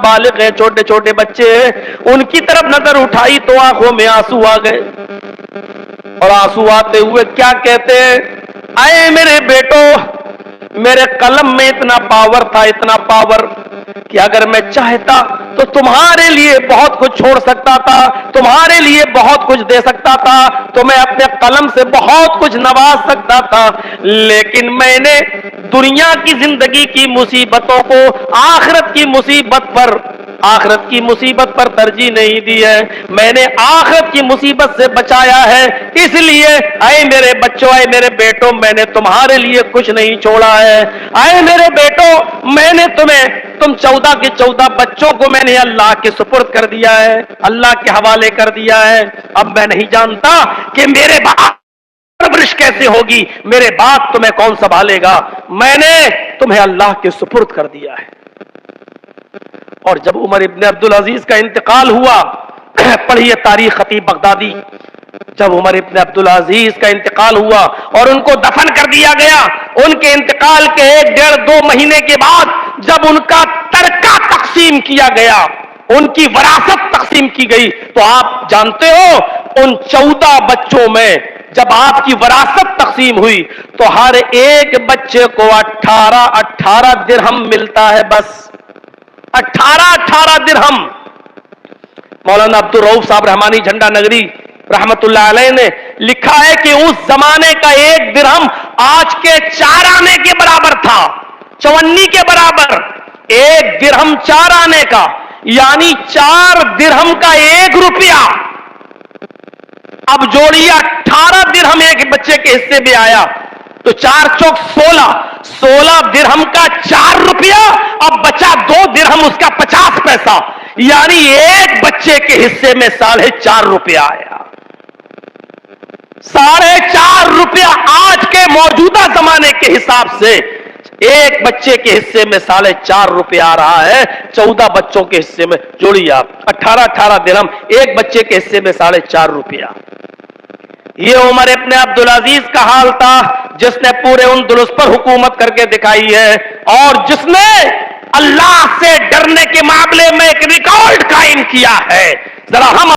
नाबालिग हैं, छोटे छोटे बच्चे हैं, उनकी तरफ नजर उठाई तो आंखों में आंसू आ गए। और आंसू आते हुए क्या कहते हैं, आए मेरे बेटो, मेरे कलम में इतना पावर था, इतना पावर कि अगर मैं चाहता तो तुम्हारे लिए बहुत कुछ छोड़ सकता था, तुम्हारे लिए बहुत कुछ दे सकता था, तो मैं अपने कलम से बहुत कुछ नवाज सकता था, लेकिन मैंने दुनिया की जिंदगी की मुसीबतों को आखिरत की मुसीबत पर तरजीह नहीं दी है। मैंने आखिरत की मुसीबत से बचाया है, इसलिए आए मेरे बच्चों, आए मेरे बेटों, मैंने तुम्हारे लिए कुछ नहीं छोड़ा है। आए मेरे बेटों, मैंने तुम 14 के 14 बच्चों को मैंने अल्लाह के सुपुर्द कर दिया है, अल्लाह के हवाले कर दिया है। अब मैं नहीं जानता कि मेरे परवरिश कैसे होगी, मेरे बाद तुम्हें कौन संभालेगा, मैंने तुम्हें अल्लाह के सुपुर्द कर दिया है। और जब उमर इब्न अब्दुल अजीज का इंतकाल हुआ, पढ़िए तारीख खतीब बगदादी, जब उमर इब्न अब्दुल अजीज का इंतकाल हुआ और उनको दफन कर दिया गया, उनके इंतकाल के 1-1.5-2 महीने के बाद जब उनका तरका तकसीम किया गया, उनकी वरासत तकसीम की गई, तो आप जानते हो उन 14 बच्चों में जब आपकी वरासत तकसीम हुई तो हर एक बच्चे को 18 दिरहम मिलता है, बस 18 दिरहम। मौलाना अब्दुल रऊफ साहब रहमानी झंडा नगरी रहमतुल्लाह अलैह ने लिखा है कि उस जमाने का 1 दिरहम आज के 4 आने के बराबर था, 54 के बराबर। 1 दिरहम 4 आने का, यानी 4 दिरहम का 1 रुपया। अब जोड़िए 18 दिरहम एक बच्चे के हिस्से में आया तो 4 चौक 16 दिरहम का 4 रुपया, अब बचा 2 दिरहम उसका 50 पैसा, यानी एक बच्चे के हिस्से में 4.5 रुपया आया। 4.5 रुपया आज के मौजूदा जमाने के हिसाब से एक बच्चे के हिस्से में 4.5 रुपया आ रहा है, 14 बच्चों के हिस्से में जोड़िए आप 18 दिरहम, एक बच्चे के हिस्से में 4.5 रुपया। ये उमर इब्न अब्दुल अजीज का हाल था जिसने पूरे अंदलुस पर हुकूमत करके दिखाई है और जिसने अल्लाह से डरने के मामले में एक रिकॉर्ड कायम किया है। जरा हम